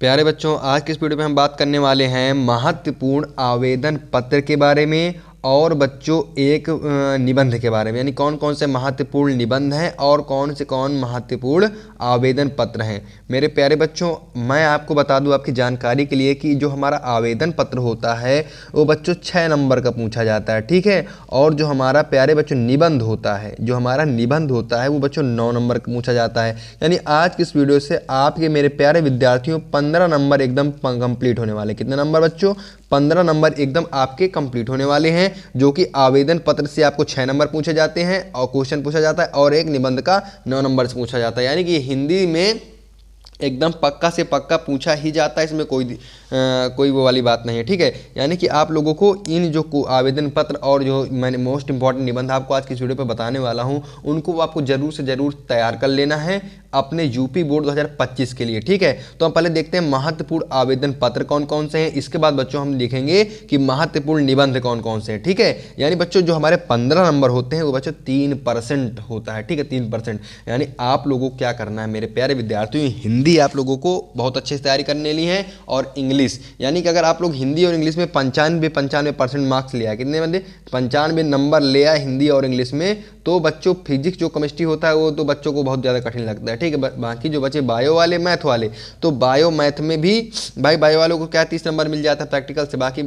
प्यारे बच्चों, आज की इस वीडियो में हम बात करने वाले हैं महत्वपूर्ण आवेदन पत्र के बारे में और बच्चों एक निबंध के बारे में, यानी कौन कौन से महत्वपूर्ण निबंध हैं और कौन से महत्वपूर्ण आवेदन पत्र हैं। मेरे प्यारे बच्चों, मैं आपको बता दूं आपकी जानकारी के लिए कि जो हमारा आवेदन पत्र होता है वो बच्चों 6 नंबर का पूछा जाता है, ठीक है। और जो हमारा प्यारे बच्चों निबंध होता है, जो हमारा निबंध होता है वो बच्चों 9 नंबर का पूछा जाता है। यानी आज की इस वीडियो से आपके मेरे प्यारे विद्यार्थियों 15 नंबर एकदम कंप्लीट होने वाले। कितने नंबर बच्चों? 15 नंबर एकदम आपके कंप्लीट होने वाले हैं, जो कि आवेदन पत्र से आपको 6 नंबर पूछे जाते हैं और क्वेश्चन पूछा जाता है और एक निबंध का 9 नंबर से पूछा जाता है। यानी कि हिंदी में एकदम पक्का से पक्का पूछा ही जाता है, इसमें कोई वो वाली बात नहीं है, ठीक है। यानी कि आप लोगों को इन जो आवेदन पत्र और जो मैंने मोस्ट इंपॉर्टेंट निबंध आपको आज की वीडियो पे बताने वाला हूं, उनको आपको जरूर से जरूर तैयार कर लेना है अपने यूपी बोर्ड 2025 के लिए, ठीक है। तो हम पहले देखते हैं महत्वपूर्ण आवेदन पत्र कौन कौन से हैं। इसके बाद बच्चों हम लिखेंगे कि महत्वपूर्ण निबंध कौन कौन से हैं, ठीक है। यानी बच्चों जो हमारे 15 नंबर होते हैं वो बच्चों 3% होता है, ठीक है, 3%। यानी आप लोगों को क्या करना है मेरे प्यारे विद्यार्थियों, हिंदी आप लोगों को बहुत अच्छे से तैयारी करने ली है और इंग्लिश, यानी कि अगर आप लोग हिंदी और इंग्लिश में 95% मार्क्स ले आए, कितने बंदे 95 नंबर ले आए हिंदी और इंग्लिश में, तो बच्चों फिजिक्स जो केमिस्ट्री होता है वो तो बच्चों को बहुत ज़्यादा कठिन लगता है, ठीक है। बाकी जो बच्चे बायो वाले, मैथ वाले, तो बायो मैथ में भी भाई बायो वालों को क्या 30 नंबर मिल जाता है प्रैक्टिकल से। बाकी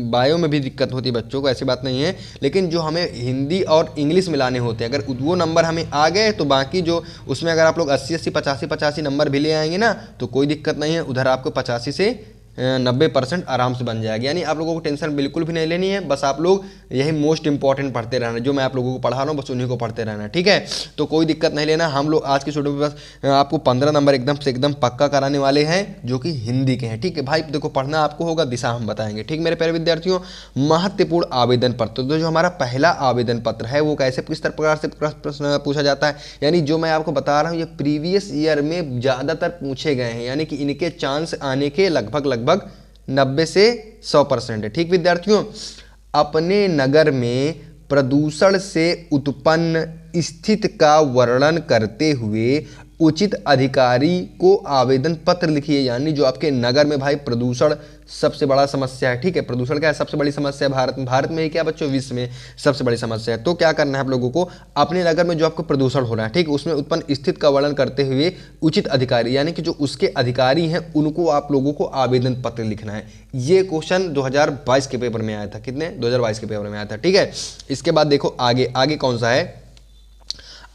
बायो में भी दिक्कत होती है बच्चों को, ऐसी बात नहीं है। लेकिन जो हमें हिंदी और इंग्लिश मिलाने होते हैं, अगर वो नंबर हमें आ गए तो बाकी जो उसमें अगर आप लोग 80-80 85-85 नंबर भी ले आएंगे ना तो कोई दिक्कत नहीं है, उधर आपको 85 से 90% आराम से बन जाएगा। यानी आप लोगों को टेंशन बिल्कुल भी नहीं लेनी है, बस आप लोग यही मोस्ट इंपॉर्टेंट पढ़ते रहना, जो मैं आप लोगों को पढ़ा रहा हूँ बस उन्हीं को पढ़ते रहना, ठीक है। तो कोई दिक्कत नहीं लेना। हम लोग आज की वीडियो में बस आपको 15 नंबर एकदम से एकदम पक्का कराने वाले हैं, जो कि हिंदी के हैं, ठीक है भाई। देखो पढ़ना आपको होगा, दिशा हम बताएंगे, ठीक मेरे प्यारे विद्यार्थियों। महत्वपूर्ण आवेदन पत्र, तो जो हमारा पहला आवेदन पत्र है वो कैसे किस प्रकार से प्रश्न पूछा जाता है, यानी जो मैं आपको बता रहा हूँ ये प्रीवियस ईयर में ज़्यादातर पूछे गए हैं, यानी कि इनके चांस आने के लगभग 90 से 100% है, ठीक विद्यार्थियों। अपने नगर में प्रदूषण से उत्पन्न स्थिति का वर्णन करते हुए उचित अधिकारी को आवेदन पत्र लिखिए। यानी जो आपके नगर में भाई प्रदूषण सबसे बड़ा समस्या है, ठीक है। प्रदूषण क्या है? सबसे बड़ी समस्या है भारत में ही क्या बच्चों, विश्व में सबसे बड़ी समस्या है। तो क्या करना है आप लोगों को, अपने नगर में जो आपको प्रदूषण हो रहा है, ठीक, उसमें उत्पन्न स्थिति का वर्णन करते हुए उचित अधिकारी, यानी कि जो उसके अधिकारी हैं उनको आप लोगों को आवेदन पत्र लिखना है। ये क्वेश्चन 2022 के पेपर में आया था, कितने 2022 के पेपर में आया था, ठीक है। इसके बाद देखो आगे कौन सा है।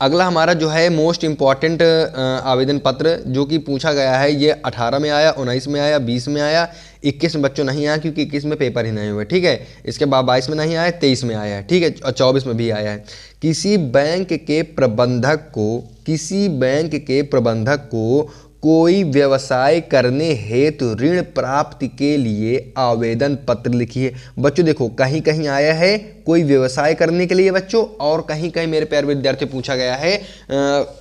अगला हमारा जो है मोस्ट इंपॉर्टेंट आवेदन पत्र जो कि पूछा गया है, ये 18 में आया, 19 में आया, 20 में आया, 21 में बच्चों नहीं आया क्योंकि 21 में पेपर ही नहीं हुए, ठीक है। इसके बाद 22 में नहीं आया, 23 में आया है, ठीक है, और 24 में भी आया है। किसी बैंक के प्रबंधक को कोई व्यवसाय करने हेतु ऋण प्राप्ति के लिए आवेदन पत्र लिखिए। बच्चों देखो कहीं कहीं आया है कोई व्यवसाय करने के लिए बच्चों, और कहीं कहीं मेरे प्यारे विद्यार्थी पूछा गया है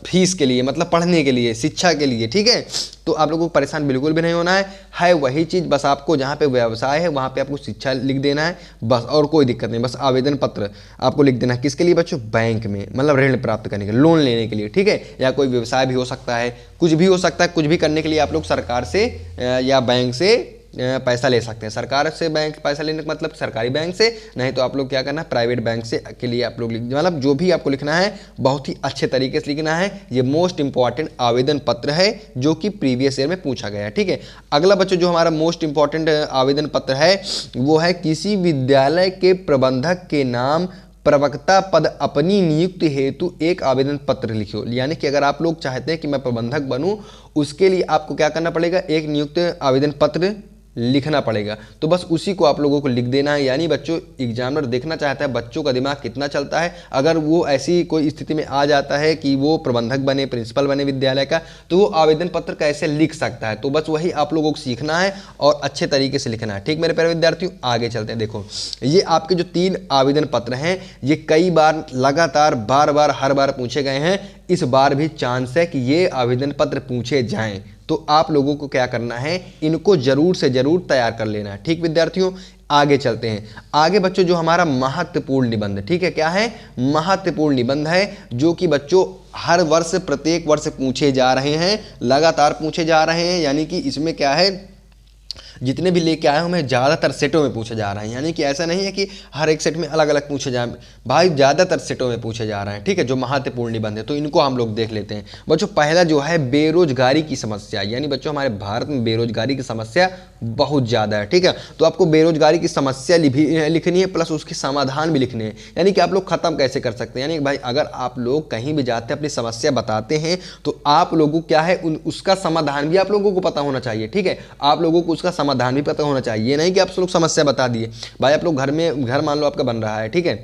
फीस के लिए, मतलब पढ़ने के लिए, शिक्षा के लिए, ठीक है। तो आप लोगों को परेशान बिल्कुल भी नहीं होना है वही चीज़, बस आपको जहाँ पे व्यवसाय है वहाँ पे आपको शिक्षा लिख देना है बस, और कोई दिक्कत नहीं। बस आवेदन पत्र आपको लिख देना है किसके लिए बच्चों, बैंक में, मतलब ऋण प्राप्त करने के लिए, लोन लेने के लिए, ठीक है। या कोई व्यवसाय भी हो सकता है, कुछ भी हो सकता है, कुछ भी करने के लिए आप लोग सरकार से या बैंक से पैसा ले सकते हैं। सरकार से बैंक पैसा लेने का मतलब सरकारी बैंक से, नहीं तो आप लोग क्या करना है प्राइवेट बैंक से के लिए आप लोग मतलब जो भी आपको लिखना है बहुत ही अच्छे तरीके से लिखना है। ये मोस्ट इंपॉर्टेंट आवेदन पत्र है जो कि प्रीवियस ईयर में पूछा गया है, ठीक है। अगला बच्चों जो हमारा मोस्ट इंपॉर्टेंट आवेदन पत्र है वो है किसी विद्यालय के प्रबंधक के नाम प्रवक्ता पद अपनी नियुक्ति हेतु एक आवेदन पत्र लिखियो। यानी कि अगर आप लोग चाहते हैं कि मैं प्रबंधक बनूं, उसके लिए आपको क्या करना पड़ेगा, एक नियुक्त आवेदन पत्र लिखना पड़ेगा। तो बस उसी को आप लोगों को लिख देना है। यानी बच्चों एग्जामिनर देखना चाहता है बच्चों का दिमाग कितना चलता है। अगर वो ऐसी कोई स्थिति में आ जाता है कि वो प्रबंधक बने, प्रिंसिपल बने विद्यालय का, तो वो आवेदन पत्र कैसे लिख सकता है। तो बस वही आप लोगों को सीखना है और अच्छे तरीके से लिखना है, ठीक मेरे प्यारे विद्यार्थियों। आगे चलते हैं। देखो ये आपके जो 3 आवेदन पत्र हैं ये कई बार लगातार बार हर बार पूछे गए हैं। इस बार भी चांस है कि ये आवेदन पत्र पूछे जाएं, तो आप लोगों को क्या करना है, इनको जरूर से जरूर तैयार कर लेना है, ठीक विद्यार्थियों। आगे चलते हैं। आगे बच्चों जो हमारा महत्वपूर्ण निबंध, ठीक है, क्या है, महत्वपूर्ण निबंध है जो कि बच्चों हर वर्ष प्रत्येक वर्ष पूछे जा रहे हैं, लगातार पूछे जा रहे हैं। यानी कि इसमें क्या है, जितने भी लेके आए हमें ज़्यादातर सेटों में पूछे जा रहे हैं। यानी कि ऐसा नहीं है कि हर एक सेट में अलग अलग पूछे जाए, भाई ज़्यादातर सेटों में पूछे जा रहे हैं, ठीक है, जो महत्वपूर्ण निबंध है। तो इनको हम लोग देख लेते हैं बच्चों। पहला जो है बेरोजगारी की समस्या, यानी बच्चों हमारे भारत में बेरोजगारी की समस्या बहुत ज़्यादा है, ठीक है। तो आपको बेरोजगारी की समस्या लिखनी है प्लस उसके समाधान भी लिखने हैं। यानी कि आप लोग ख़त्म कैसे कर सकते हैं। यानी भाई अगर आप लोग कहीं भी जाते हैं अपनी समस्या बताते हैं तो आप लोगों को क्या है उसका समाधान भी आप लोगों को पता होना चाहिए, ठीक है। आप लोगों को उसका समाधान भी पता होना चाहिए। ये नहीं कि आप लोग समस्या बता दिए, भाई आप लोग घर मान लो आपका बन रहा है, ठीक है,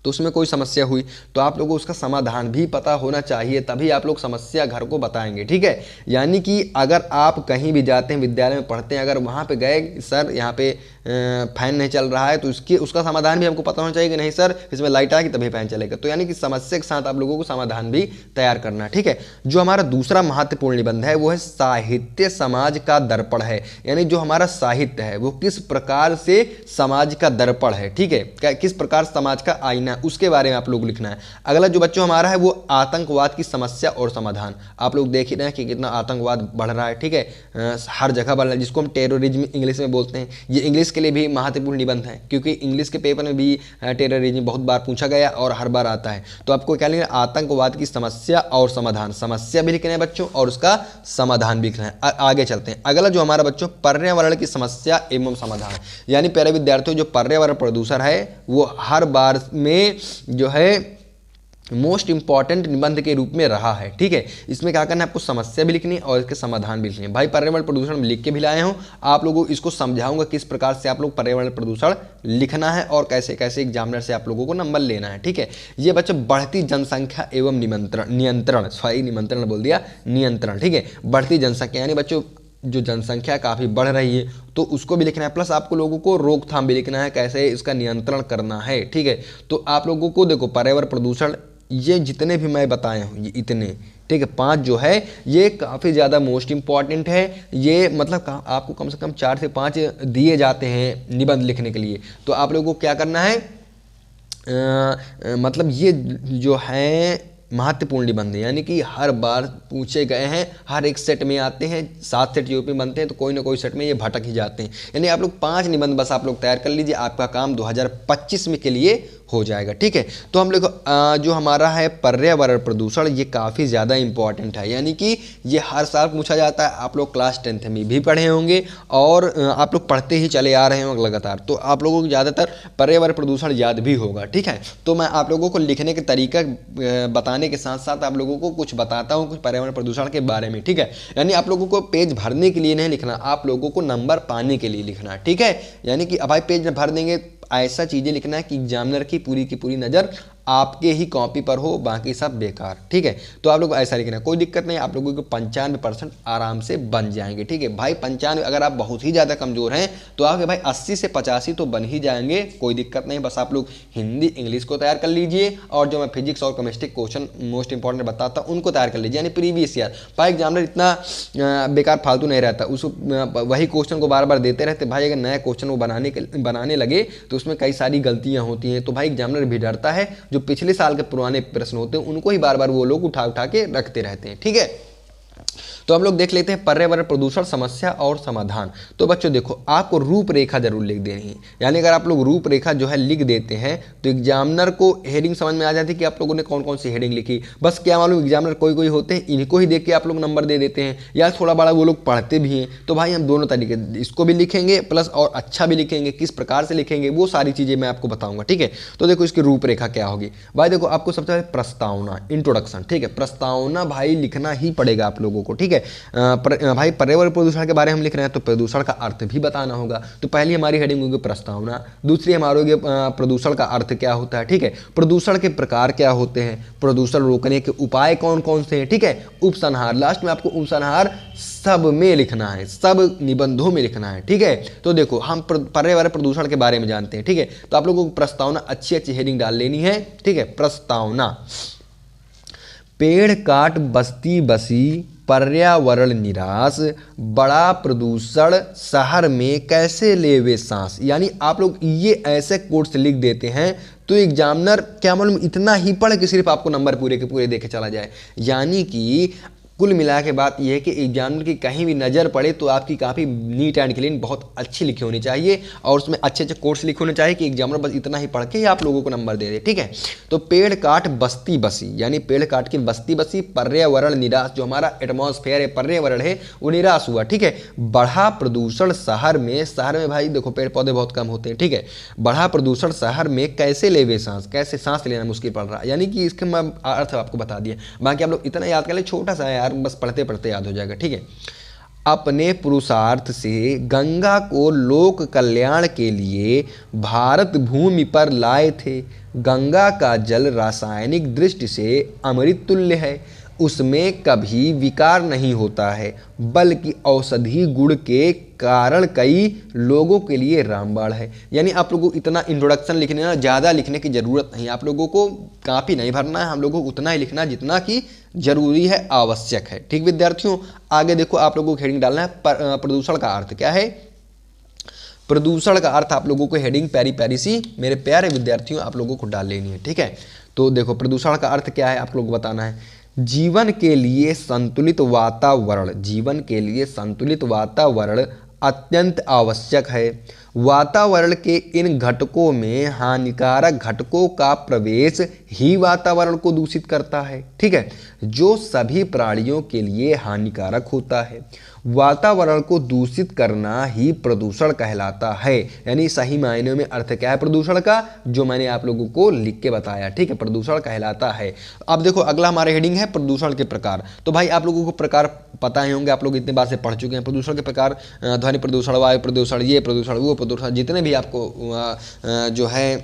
तो उसमें कोई समस्या हुई तो आप लोगों को उसका समाधान भी पता होना चाहिए, तभी आप लोग समस्या घर को बताएंगे, ठीक है। यानी कि अगर आप कहीं भी जाते हैं, विद्यालय में पढ़ते हैं, अगर वहाँ पे गए सर यहाँ पे फैन नहीं चल रहा है तो उसका समाधान भी हमको पता होना चाहिए कि नहीं सर इसमें लाइट आएगी तभी फैन चलेगा। तो यानी कि समस्या के साथ आप लोगों को समाधान भी तैयार करना है, ठीक है। जो हमारा दूसरा महत्वपूर्ण निबंध है वो है साहित्य समाज का दर्पण है। यानी जो हमारा साहित्य है वो किस प्रकार से समाज का दर्पण है, ठीक है, किस प्रकार समाज का आईना है, उसके बारे में आप लोग लिखना है। अगला जो बच्चों हमारा है वो आतंकवाद की समस्या और समाधान। आप लोग देख ही रहे हैं कि कितना आतंकवाद बढ़ रहा है, ठीक है, हर जगह बढ़ रहा है, जिसको हम टेररिज्म इंग्लिश में बोलते हैं। ये इंग्लिश के लिए भी महत्वपूर्ण निबंध है क्योंकि इंग्लिश के पेपर में भी टेररिज्म बहुत बार पूछा गया और हर बार आता है। तो आपको क्या लिखना है, आतंकवाद की समस्या और समाधान, समस्या भी लिखना है बच्चों और उसका समाधान भी लिखना है। आगे चलते हैं। अगला जो हमारा बच्चों पर्यावरण की समस्या एवं समाधान, यानी प्यारे विद्यार्थियों जो पर्यावरण प्रदूषण है वो हर बार में जो है मोस्ट इंपॉर्टेंट निबंध के रूप में रहा है, ठीक है। इसमें क्या करना है, आपको समस्या भी लिखनी है और इसके समाधान भी लिखने हैं। भाई पर्यावरण प्रदूषण लिख के भी लाए हूँ, आप लोगों को इसको समझाऊंगा किस प्रकार से आप लोग पर्यावरण प्रदूषण लिखना है और कैसे कैसे एग्जामिनर से आप लोगों को नंबर लेना है, ठीक है। ये बच्चों बढ़ती जनसंख्या एवं नियंत्रण, ठीक है, बढ़ती जनसंख्या यानी बच्चों जो जनसंख्या काफ़ी बढ़ रही है तो उसको भी लिखना है, प्लस आपको लोगों को रोकथाम भी लिखना है, कैसे इसका नियंत्रण करना है, ठीक है। तो आप लोगों को देखो पर्यावरण प्रदूषण ये जितने भी मैं बताए हूँ ये इतने, ठीक है, 5 जो है ये काफ़ी ज़्यादा मोस्ट इंपॉर्टेंट है। ये मतलब आपको कम से कम 4 से 5 दिए जाते हैं निबंध लिखने के लिए। तो आप लोगों को क्या करना है, मतलब ये जो है महत्वपूर्ण निबंध है, यानी कि हर बार पूछे गए हैं, हर एक सेट में आते हैं। 7 सेट यूपी बनते हैं तो कोई ना कोई सेट में ये भटक ही जाते हैं। यानी आप लोग 5 निबंध बस आप लोग तैयार कर लीजिए, आपका काम 2025 में के लिए हो जाएगा, ठीक है। तो हम लोग जो हमारा है पर्यावरण प्रदूषण ये काफ़ी ज़्यादा इंपॉर्टेंट है, यानी कि ये हर साल पूछा जाता है। आप लोग क्लास 10th में भी पढ़े होंगे और आप लोग पढ़ते ही चले आ रहे होंगे लगातार, तो आप लोगों को ज़्यादातर पर्यावरण प्रदूषण याद भी होगा, ठीक है। तो मैं आप लोगों को लिखने के तरीका बताने के साथ साथ आप लोगों को कुछ बताता हूँ कुछ पर्यावरण प्रदूषण के बारे में, ठीक है। यानी आप लोगों को पेज भरने के लिए नहीं लिखना, आप लोगों को नंबर पाने के लिए लिखना है, ठीक है। यानी कि अब भाई पेज भर देंगे ऐसा चीज़ें लिखना है कि एग्जामिनर की पूरी नज़र आपके ही कॉपी पर हो, बाकी सब बेकार, ठीक है। तो आप लोग ऐसा लिखना है, कोई दिक्कत नहीं, आप लोगों को 95% आराम से बन जाएंगे, ठीक है। भाई 95 अगर आप बहुत ही ज़्यादा कमज़ोर हैं तो आपके भाई 80 से 85 तो बन ही जाएंगे, कोई दिक्कत नहीं। बस आप लोग हिंदी इंग्लिश को तैयार कर लीजिए और जो मैं फिजिक्स और केमिस्ट्री क्वेश्चन मोस्ट इंपॉर्टेंट बताता हूँ उनको तैयार कर लीजिए, यानी प्रीवियस ईयर। भाई एग्जामिनर इतना बेकार फालतू नहीं रहता, उस वही क्वेश्चन को बार बार देते रहते। भाई अगर नया क्वेश्चन वो बनाने लगे तो उसमें कई सारी गलतियाँ होती हैं, तो भाई एग्जामिनर भी डरता है जो पिछले साल के पुराने प्रश्न होते हैं उनको ही बार बार वो लोग उठा के रखते रहते हैं, ठीक है। तो हम लोग देख लेते हैं पर्यावरण प्रदूषण समस्या और समाधान। तो बच्चों देखो आपको रूपरेखा जरूर लिख देनी है, यानी अगर आप लोग रूपरेखा जो है लिख देते हैं तो एग्जामिनर को हेडिंग समझ में आ जाती है कि आप लोगों ने कौन कौन सी हेडिंग लिखी। बस क्या मालूम एग्जामिनर कोई होते हैं इनको ही देख के आप लोग नंबर दे देते हैं, या थोड़ा बड़ा वो लोग पढ़ते भी हैं। तो भाई हम दोनों तरीके इसको भी लिखेंगे प्लस और अच्छा भी लिखेंगे, किस प्रकार से लिखेंगे वो सारी चीज़ें मैं आपको बताऊंगा, ठीक है। तो देखो इसकी रूपरेखा क्या होगी। भाई देखो आपको सबसे पहले प्रस्तावना इंट्रोडक्शन, ठीक है, प्रस्तावना भाई लिखना ही पड़ेगा आप लोगों को, ठीक है। भाई पर्यावरण प्रदूषण के बारे में हम लिख रहे हैं तो प्रदूषण का अर्थ भी बताना होगा। तो पहली हमारी हेडिंग होगी प्रस्तावना, दूसरी हमारी होगी प्रदूषण का अर्थ क्या होता है, ठीक है, प्रदूषण के प्रकार क्या होते हैं, प्रदूषण रोकने के उपाय कौन कौन से हैं, ठीक है, उपसंहार, लास्ट में आपको उपसंहार सब में लिखना है, सब निबंधों में लिखना है, ठीक है। तो देखो हम पर्यावरण प्रदूषण के बारे में जानते हैं, ठीक है। तो आप लोगों को प्रस्तावना अच्छी हेडिंग डाल लेनी है, ठीक है। प्रस्तावना, पेड़ काट बस्ती बसी पर्यावरण निराश, बड़ा प्रदूषण शहर में कैसे लेवे सांस। यानी आप लोग ये ऐसे कोट्स लिख देते हैं तो एग्जामिनर क्या मालूम इतना ही पढ़ के सिर्फ आपको नंबर पूरे के पूरे देके चला जाए। यानी कि कुल मिला के बात यह है कि एग्जामिनर की कहीं भी नज़र पड़े तो आपकी काफ़ी नीट एंड क्लीन बहुत अच्छी लिखी होनी चाहिए और उसमें अच्छे अच्छे कोर्स लिखे होने चाहिए कि एग्जामिनर बस इतना ही पढ़ के ही आप लोगों को नंबर दे दे। ठीक है, तो पेड़ काट बस्ती बसी, यानी पेड़ काट के बस्ती बसी, पर्यावरण निराश, जो हमारा एटमॉस्फेयर है पर्यावरण है वो निराश हुआ। ठीक है, बढ़ा प्रदूषण शहर में भाई देखो पेड़ पौधे बहुत कम होते हैं। ठीक है, बढ़ा प्रदूषण शहर में कैसे लेवे सांस, कैसे सांस लेना मुश्किल पड़ रहा है। यानी कि इसके मैं अर्थ आपको बता दिया, बाकी आप लोग इतना याद कर ले, छोटा सा है बस पढ़ते पढ़ते याद हो जाएगा। ठीक है, अपने पुरुषार्थ से गंगा को लोक कल्याण के लिए भारत भूमि पर लाए थे। गंगा का जल रासायनिक दृष्टि से अमृत तुल्य है, उसमें कभी विकार नहीं होता है, बल्कि औषधि गुण के कारण कई लोगों के लिए रामबाण है। यानी आप लोगों को इतना इंट्रोडक्शन लिखने ना, ज़्यादा लिखने की ज़रूरत नहीं, आप लोगों को काफ़ी नहीं भरना है, हम लोगों को उतना ही लिखना है जितना कि जरूरी है, आवश्यक है। ठीक विद्यार्थियों, आगे देखो आप लोगों को हेडिंग डालना है प्रदूषण का अर्थ क्या है। प्रदूषण का अर्थ आप लोगों को हेडिंग प्यारी प्यारी सी मेरे प्यारे विद्यार्थियों आप लोगों को डाल लेनी है। ठीक है, तो देखो प्रदूषण का अर्थ क्या है आप लोगों को बताना है। जीवन के लिए संतुलित वातावरण, जीवन के लिए संतुलित वातावरण अत्यंत आवश्यक है। वातावरण के इन घटकों में हानिकारक घटकों का प्रवेश ही वातावरण को दूषित करता है। ठीक है, जो सभी प्राणियों के लिए हानिकारक होता है। वातावरण को दूषित करना ही प्रदूषण कहलाता है। यानी सही मायने में अर्थ क्या है प्रदूषण का, जो मैंने आप लोगों को लिख के बताया। ठीक है, प्रदूषण कहलाता है। अब देखो अगला हमारा हेडिंग है प्रदूषण के प्रकार। तो भाई आप लोगों को प्रकार पता ही होंगे, आप लोग इतने बार से पढ़ चुके हैं प्रदूषण के प्रकार। ध्वनि प्रदूषण, वायु प्रदूषण, ये प्रदूषण, वो प्रदूषण, जितने भी आपको जो है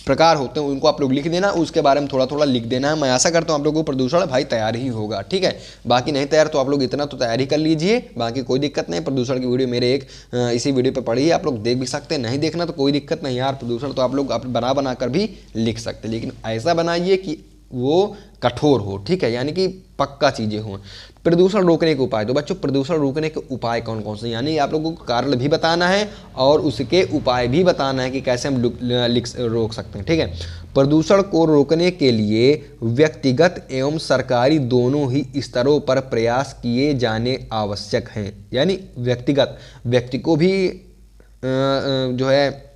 प्रकार होते हैं उनको आप लोग लिख देना, उसके बारे में थोड़ा थोड़ा लिख देना है। मैं आशा करता हूँ आप लोगों को प्रदूषण भाई तैयार ही होगा। ठीक है, बाकी नहीं तैयार तो आप लोग इतना तो तैयारी कर लीजिए, बाकी कोई दिक्कत नहीं। प्रदूषण की वीडियो मेरे एक इसी वीडियो पे पड़ी है, आप लोग देख भी सकते हैं, नहीं देखना तो कोई दिक्कत नहीं यार। प्रदूषण तो आप लोग बना कर भी लिख सकते हैं, लेकिन ऐसा बनाइए कि वो कठोर हो। ठीक है, यानी कि पक्का चीज़ें हों। प्रदूषण रोकने के उपाय, तो बच्चों प्रदूषण रोकने के उपाय कौन कौन से, यानी आप लोगों को कारण भी बताना है और उसके उपाय भी बताना है कि कैसे हम रोक सकते हैं। ठीक है, प्रदूषण को रोकने के लिए व्यक्तिगत एवं सरकारी दोनों ही स्तरों पर प्रयास किए जाने आवश्यक हैं। यानी व्यक्ति को भी जो है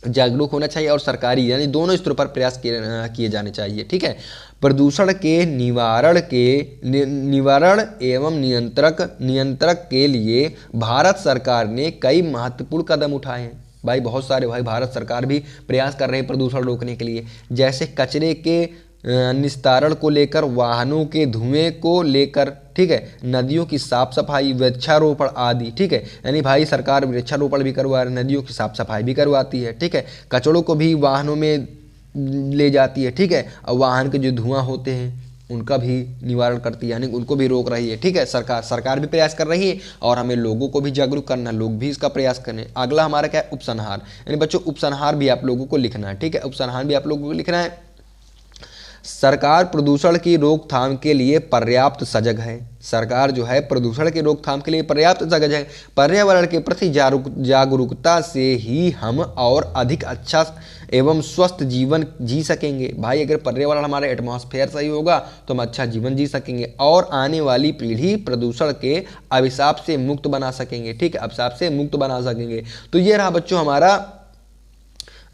जागरूक होना चाहिए और सरकारी यानी दोनों स्तरों पर प्रयास किए जाने चाहिए। ठीक है, प्रदूषण के निवारण एवं नियंत्रक के लिए भारत सरकार ने कई महत्वपूर्ण कदम उठाए हैं। भाई बहुत सारे भाई भारत सरकार भी प्रयास कर रहे हैं प्रदूषण रोकने के लिए, जैसे कचरे के निस्तारण को लेकर, वाहनों के धुएं को लेकर, ठीक है, नदियों की साफ सफाई, वृक्षारोपण आदि। ठीक है, यानी भाई सरकार वृक्षारोपण भी करवा रही है, नदियों की साफ सफाई भी करवाती है। ठीक है, कचड़ों को भी वाहनों में ले जाती है। ठीक है, और वाहन के जो धुआं होते हैं उनका भी निवारण करती है, यानी उनको भी रोक रही है। ठीक है, सरकार भी प्रयास कर रही है और हमें लोगों को भी जागरूक करना है, लोग भी इसका प्रयास करें। अगला हमारा क्या है उपसंहार, यानी बच्चों उपसंहार भी आप लोगों को लिखना है। ठीक है, उपसंहार भी आप लोगों को लिखना है। सरकार प्रदूषण की रोकथाम के लिए पर्याप्त सजग है। सरकार जो है प्रदूषण की रोकथाम के लिए पर्याप्त सजग है। पर्यावरण के प्रति जागरूकता से ही हम और अधिक अच्छा एवं स्वस्थ जीवन जी सकेंगे। भाई अगर पर्यावरण हमारा एटमॉस्फेयर सही होगा तो हम अच्छा जीवन जी सकेंगे और आने वाली पीढ़ी प्रदूषण के अभिशाप से मुक्त बना सकेंगे। ठीक है, अभिशाप से मुक्त बना सकेंगे। तो ये रहा बच्चों हमारा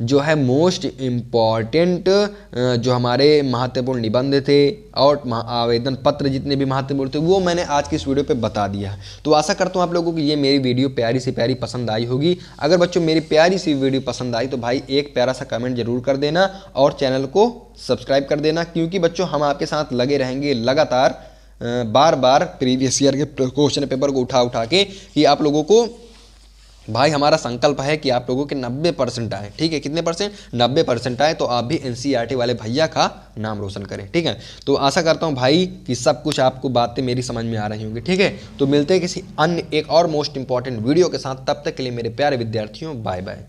जो है मोस्ट इम्पॉर्टेंट जो हमारे महत्वपूर्ण निबंध थे और आवेदन पत्र जितने भी महत्वपूर्ण थे वो मैंने आज की इस वीडियो पे बता दिया है। तो आशा करता हूँ आप लोगों को ये मेरी वीडियो प्यारी से प्यारी पसंद आई होगी। अगर बच्चों मेरी प्यारी सी वीडियो पसंद आई तो भाई एक प्यारा सा कमेंट जरूर कर देना और चैनल को सब्सक्राइब कर देना, क्योंकि बच्चों हम आपके साथ लगे रहेंगे लगातार बार बार प्रीवियस ईयर के क्वेश्चन पेपर को उठा के कि आप लोगों को भाई हमारा संकल्प है कि आप लोगों के 90% आए। ठीक है, कितने परसेंट? 90% आए, तो आप भी एनसीईआरटी वाले भैया का नाम रोशन करें। ठीक है, तो आशा करता हूं भाई कि सब कुछ आपको बातें मेरी समझ में आ रही होंगी। ठीक है, तो मिलते हैं किसी अन्य एक और मोस्ट इंपॉर्टेंट वीडियो के साथ, तब तक के लिए मेरे प्यारे विद्यार्थियों बाय बाय।